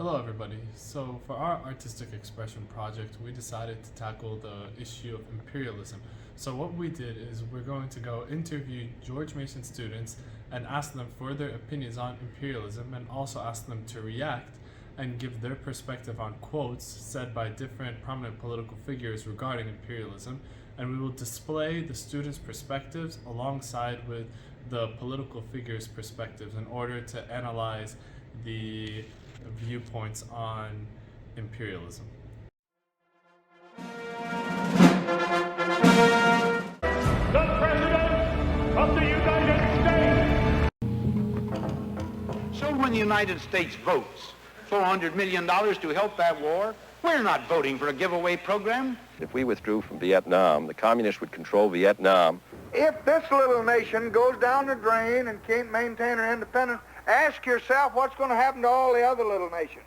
Hello everybody. So for our artistic expression project, we decided to tackle the issue of imperialism. So what we did is we're going to go interview George Mason students and ask them for their opinions on imperialism, and also ask them to react and give their perspective on quotes said by different prominent political figures regarding imperialism. And we will display the students' perspectives alongside with the political figures' perspectives in order to analyze the viewpoints on imperialism. The President of the United States! So when the United States votes $400 million to help that war, we're not voting for a giveaway program. If we withdrew from Vietnam, the communists would control Vietnam. If this little nation goes down the drain and can't maintain her independence, ask yourself what's going to happen to all the other little nations.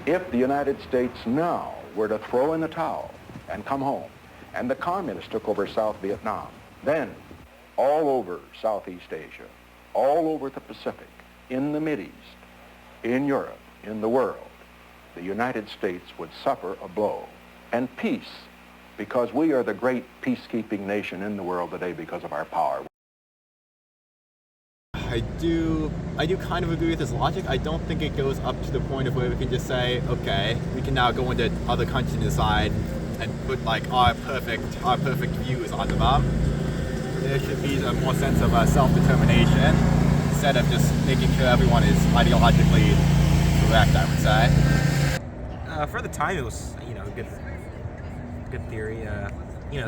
If the United States now were to throw in the towel and come home, and the communists took over South Vietnam, then all over Southeast Asia, all over the Pacific, in the Mideast, in Europe, in the world, the United States would suffer a blow. And peace, because we are the great peacekeeping nation in the world today because of our power. I do kind of agree with his logic. I don't think it goes up to the point of where we can just say, okay, we can now go into other countries and decide and put like our perfect views onto them. There should be a more sense of self-determination instead of just making sure everyone is ideologically correct, I would say. For the time, it was a good theory.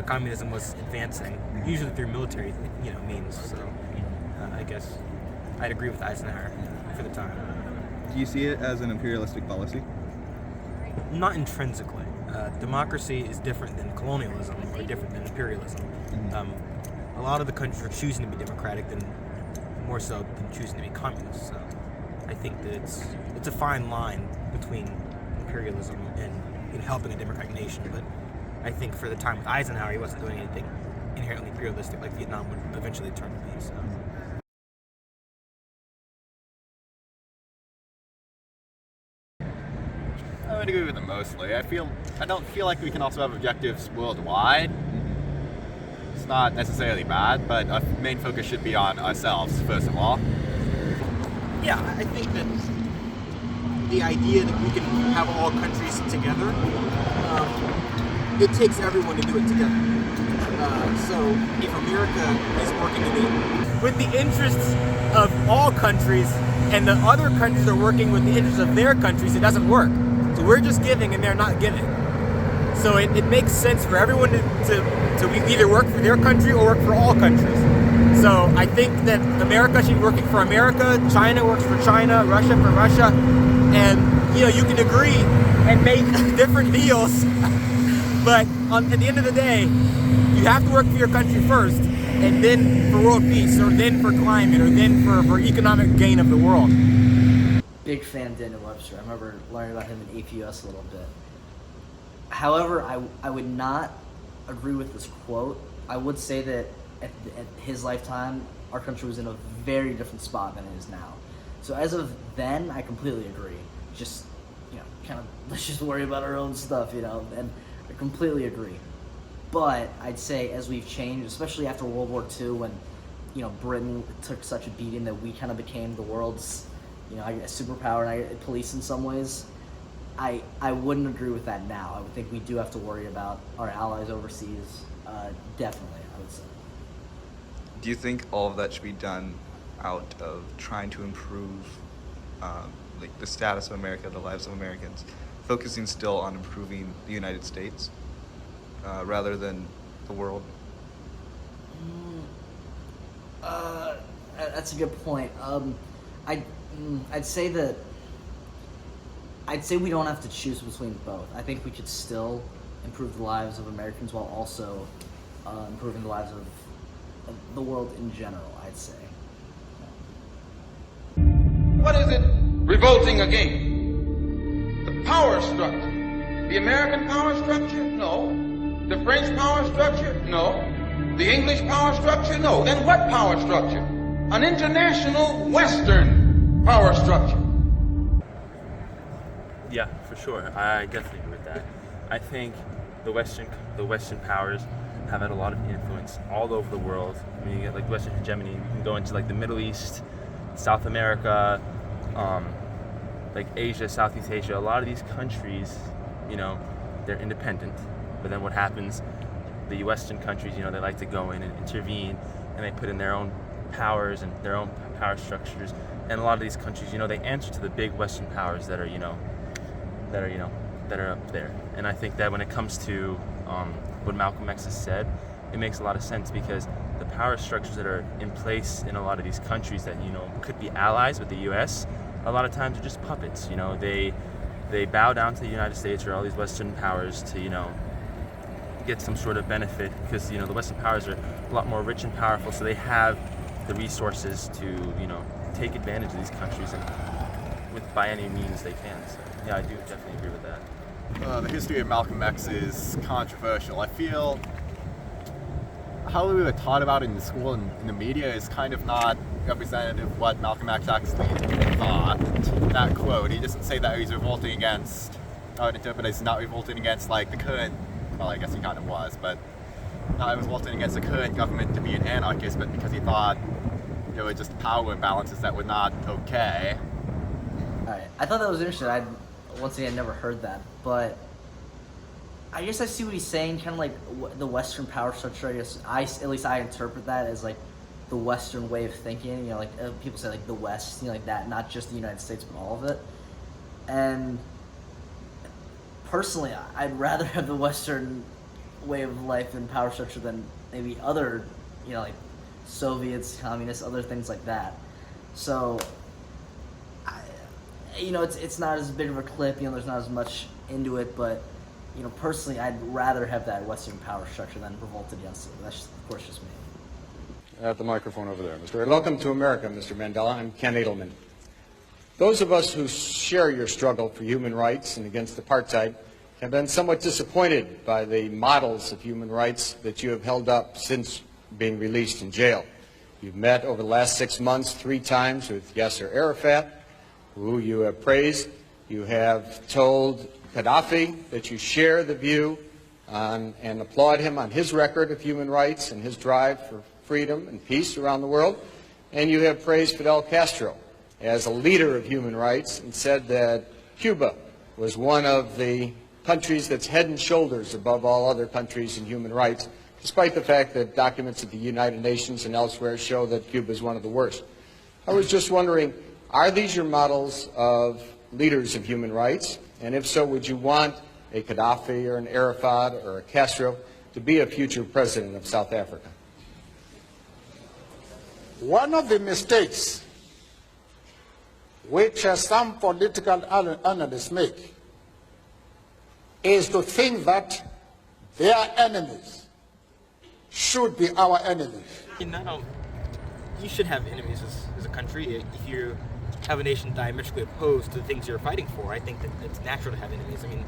Communism was advancing, usually through military means. So I guess I'd agree with Eisenhower for the time. Do you see it as an imperialistic policy? Not intrinsically. Democracy is different than colonialism or different than imperialism. A lot of the countries are choosing to be democratic more so than choosing to be communist. So I think that it's a fine line between imperialism and helping a democratic nation. But I think for the time with Eisenhower, he wasn't doing anything inherently imperialistic like Vietnam would eventually turn to be. So. I would agree with him mostly. I don't feel like we can also have objectives worldwide. It's not necessarily bad, but our main focus should be on ourselves, first of all. Yeah, I think that the idea that we can have all countries together, it takes everyone to do it together. So if America is working with the interests of all countries and the other countries are working with the interests of their countries, it doesn't work. So we're just giving and they're not giving. So it makes sense for everyone to either work for their country or work for all countries. So I think that America should be working for America, China works for China, Russia for Russia, and you can agree and make different deals, but at the end of the day, you have to work for your country first, and then for world peace, or then for climate, or then for economic gain of the world. Big fan of Daniel Webster. I remember learning about him in APUS a little bit. However, I would not agree with this quote. I would say that at his lifetime, our country was in a very different spot than it is now. So as of then, I completely agree. Just, let's just worry about our own stuff, and I completely agree. But I'd say as we've changed, especially after World War II, when, Britain took such a beating that we kind of became the world's, a superpower and police in some ways, I wouldn't agree with that now. I would think we do have to worry about our allies overseas, definitely, I would say. Do you think all of that should be done out of trying to improve the status of America, the lives of Americans, focusing still on improving the United States rather than the world? That's a good point. I'd say we don't have to choose between both. I think we could still improve the lives of Americans while also improving the lives of the world in general, I'd say. What is it revolting against? The power structure. The American power structure? No. The French power structure? No. The English power structure? No. Then what power structure? An international Western power structure. Yeah, for sure. I definitely agree with that. I think the Western powers have had a lot of influence all over the world. I mean, you get like Western hegemony. You can go into like the Middle East, South America, like Asia, Southeast Asia. A lot of these countries, you know, they're independent. But then what happens? The Western countries, you know, they like to go in and intervene, and they put in their own powers and their own power structures. And a lot of these countries, you know, they answer to the big Western powers that are up there. And I think that when it comes to what Malcolm X has said, it makes a lot of sense, because the power structures that are in place in a lot of these countries that, you know, could be allies with the U.S., a lot of times are just puppets. You know, they bow down to the United States or all these Western powers to, you know, get some sort of benefit, because, you know, the Western powers are a lot more rich and powerful, so they have the resources to, you know, take advantage of these countries and by any means they can. So yeah, I do definitely agree with that. The history of Malcolm X is controversial. I feel how we were taught about it in the school and in the media is kind of not representative of what Malcolm X actually thought. That quote, he doesn't say that he's revolting against, I would interpret it as not revolting against like the current, well, I guess he kind of was, but not revolting against the current government to be an anarchist, but because he thought there were just power imbalances that were not okay. Alright, I thought that was interesting. Once again, never heard that, but I guess I see what he's saying, kind of like the Western power structure. I guess at least I interpret that as like the Western way of thinking. You know, like people say like the West, you know, like that, not just the United States, but all of it. And personally, I'd rather have the Western way of life and power structure than maybe other, you know, like Soviets, communists, other things like that. So, you know, it's not as big of a clip, you know, there's not as much into it, but, you know, personally, I'd rather have that Western power structure than revolt against it. That's, just, of course, just me. At the microphone over there, Mr. Welcome to America, Mr. Mandela. I'm Ken Edelman. Those of us who share your struggle for human rights and against apartheid have been somewhat disappointed by the models of human rights that you have held up since being released in jail. You've met over the last 6 months 3 times with Yasser Arafat, who you have praised. You have told Gaddafi that you share the view on, and applaud him on his record of human rights and his drive for freedom and peace around the world. And you have praised Fidel Castro as a leader of human rights and said that Cuba was one of the countries that's head and shoulders above all other countries in human rights, despite the fact that documents at the United Nations and elsewhere show that Cuba is one of the worst. I was just wondering, are these your models of leaders of human rights? And if so, would you want a Gaddafi or an Arafat or a Castro to be a future president of South Africa? One of the mistakes which some political analysts make is to think that their enemies should be our enemies. No, you should have enemies as a country. If you have a nation diametrically opposed to the things you're fighting for, I think that it's natural to have enemies. I mean,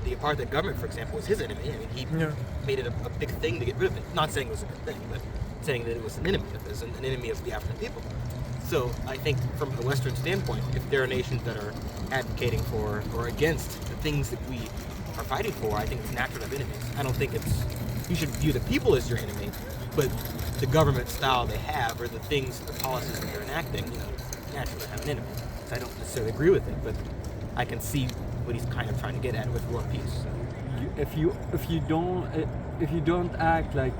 the apartheid government, for example, was his enemy. I mean, he made it a big thing to get rid of it. Not saying it was a good thing, but saying that it was an enemy of his, an enemy of the African people. So I think from a Western standpoint, if there are nations that are advocating for or against the things that we are fighting for, I think it's natural to have enemies. I don't think you should view the people as your enemy, but the government style they have, or the things, the policies that they're enacting, you know, it's natural to have an enemy. So I don't necessarily agree with it, but I can see what he's kind of trying to get at with world peace. If you don't act like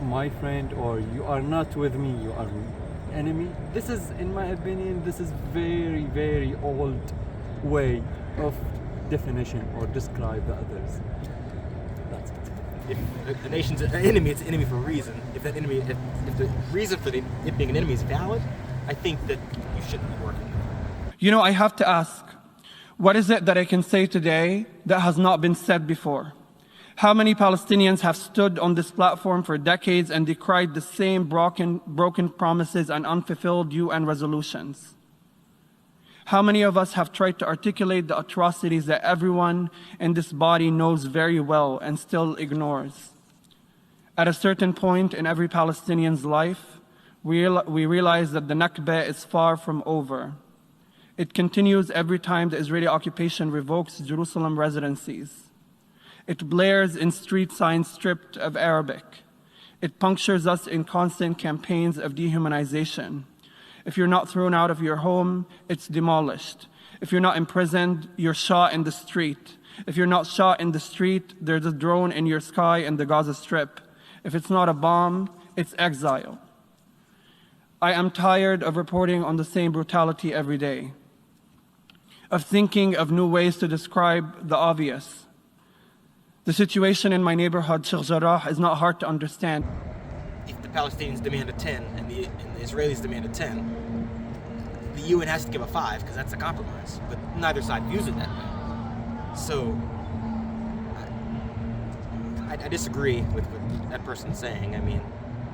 my friend, or you are not with me, you are enemy. This is, in my opinion, this is very, very old way of definition or describe the others. That's it. If the nation's an enemy, it's an enemy for a reason. If that enemy, if the reason for it being an enemy is valid, I think that you shouldn't be working. You know, I have to ask, what is it that I can say today that has not been said before? How many Palestinians have stood on this platform for decades and decried the same broken promises and unfulfilled UN resolutions? How many of us have tried to articulate the atrocities that everyone in this body knows very well and still ignores? At a certain point in every Palestinian's life, we realize that the Nakba is far from over. It continues every time the Israeli occupation revokes Jerusalem residencies. It blares in street signs stripped of Arabic. It punctures us in constant campaigns of dehumanization. If you're not thrown out of your home, it's demolished. If you're not imprisoned, you're shot in the street. If you're not shot in the street, there's a drone in your sky in the Gaza Strip. If it's not a bomb, it's exile. I am tired of reporting on the same brutality every day, of thinking of new ways to describe the obvious. The situation in my neighborhood, Sheikh Jarrah, is not hard to understand. If the Palestinians demand a 10 and the Israelis demand a 10, the UN has to give a 5 because that's a compromise. But neither side views it that way. So I disagree with what that person's saying. I mean,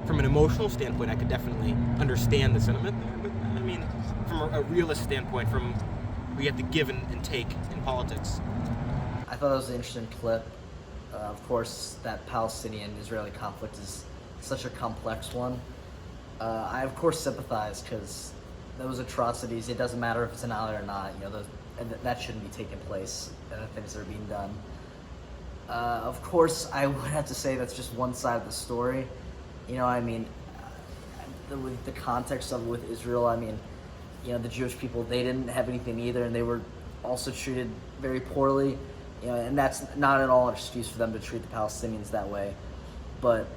from an emotional standpoint, I could definitely understand the sentiment there. But I mean, from a realist standpoint, we have to give and take in politics. I thought that was an interesting clip. Of course, that Palestinian-Israeli conflict is such a complex one. I, of course, sympathize because those atrocities, it doesn't matter if it's an ally or not, that shouldn't be taking place, the things that are being done. Of course, I would have to say that's just one side of the story. With the context of it with Israel, the Jewish people, they didn't have anything either, and they were also treated very poorly. And that's not at all an excuse for them to treat the Palestinians that way. But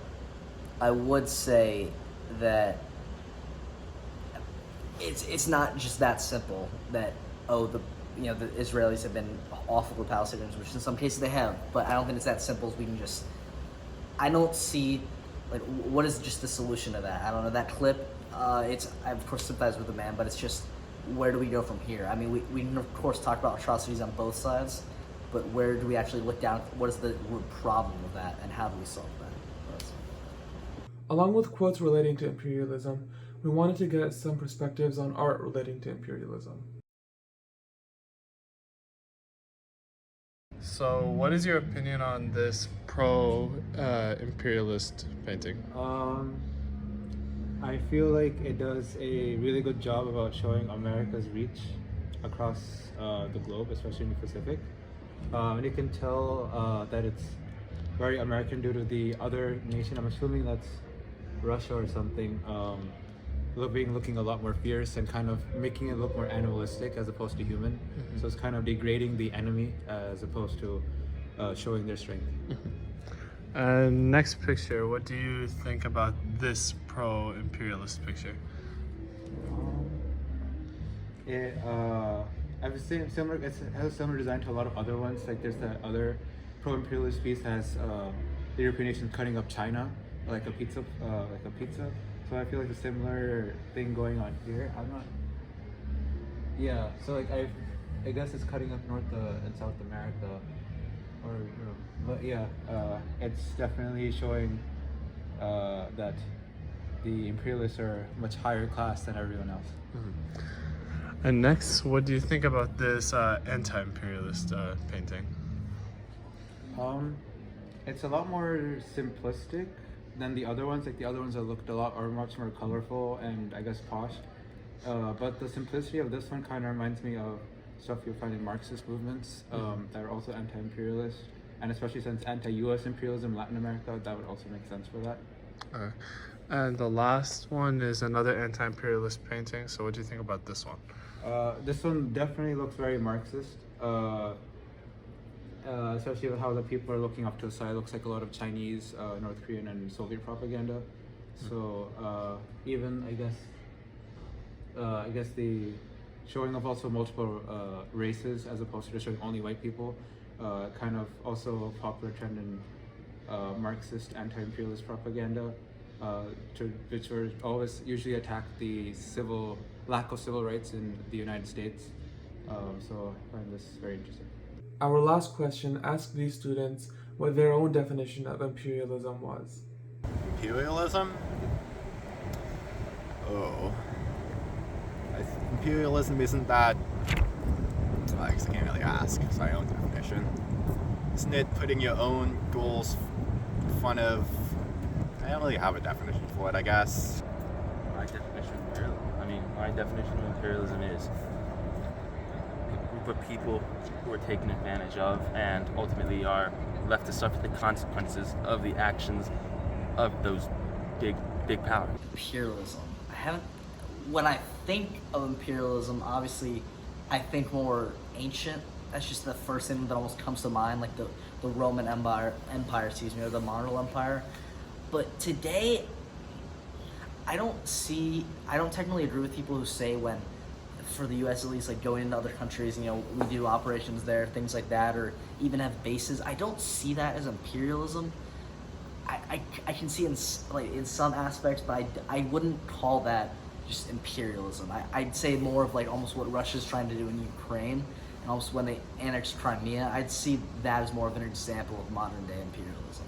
I would say that it's not just that simple that, the Israelis have been awful to the Palestinians, which in some cases they have, but I don't think it's that simple as we can I don't see, what is just the solution to that? I don't know, that clip, I of course sympathize with the man, but it's just, where do we go from here? We can of course talk about atrocities on both sides, but where do we actually look down? What is the root problem of that, and how do we solve that? Along with quotes relating to imperialism, we wanted to get some perspectives on art relating to imperialism. So, what is your opinion on this pro-imperialist painting? I feel like it does a really good job about showing America's reach across the globe, especially in the Pacific. And you can tell that it's very American due to the other nation. I'm assuming that's Russia or something, looking a lot more fierce and kind of making it look more animalistic as opposed to human. Mm-hmm. So it's kind of degrading the enemy as opposed to showing their strength. Mm-hmm. And next picture, what do you think about this pro-imperialist picture? I've seen similar. It has a similar design to a lot of other ones. Like there's that other pro-imperialist piece has the European nations cutting up China like a pizza. So I feel like a similar thing going on here. I'm not. Yeah. So like I guess it's cutting up North and South America, or but yeah, it's definitely showing that the imperialists are much higher class than everyone else. Mm-hmm. And next, what do you think about this anti-imperialist painting? It's a lot more simplistic than the other ones. Like the other ones that looked much more colorful and I guess posh. But the simplicity of this one kind of reminds me of stuff you'll find in Marxist movements that are also anti-imperialist. And especially since anti-US imperialism in Latin America, that would also make sense for that. And the last one is another anti-imperialist painting. So what do you think about this one? This one definitely looks very Marxist, especially with how the people are looking up to the side. It looks like a lot of Chinese, North Korean, and Soviet propaganda. So even I guess the showing of also multiple races as opposed to just showing only white people, kind of also a popular trend in Marxist anti-imperialist propaganda, which were always usually attack the lack of civil rights in the United States. So I find this very interesting. Our last question asked these students what their own definition of imperialism was. Imperialism? Imperialism isn't that... I guess I can't really ask. It's my own definition. Isn't it putting your own goals in front of... I don't really have a definition for it, I guess. My definition of imperialism is of people who are taken advantage of and ultimately are left to suffer the consequences of the actions of those big powers. Imperialism. When I think of imperialism, obviously I think more ancient. That's just the first thing that almost comes to mind, like the Roman Empire, or the Mongol Empire. But today, I don't technically agree with people who say when, for the U.S. at least, like going into other countries, we do operations there, things like that, or even have bases. I don't see that as imperialism. I can see in some aspects, but I wouldn't call that just imperialism. I'd say more of like almost what Russia's trying to do in Ukraine, and almost when they annexed Crimea. I'd see that as more of an example of modern day imperialism.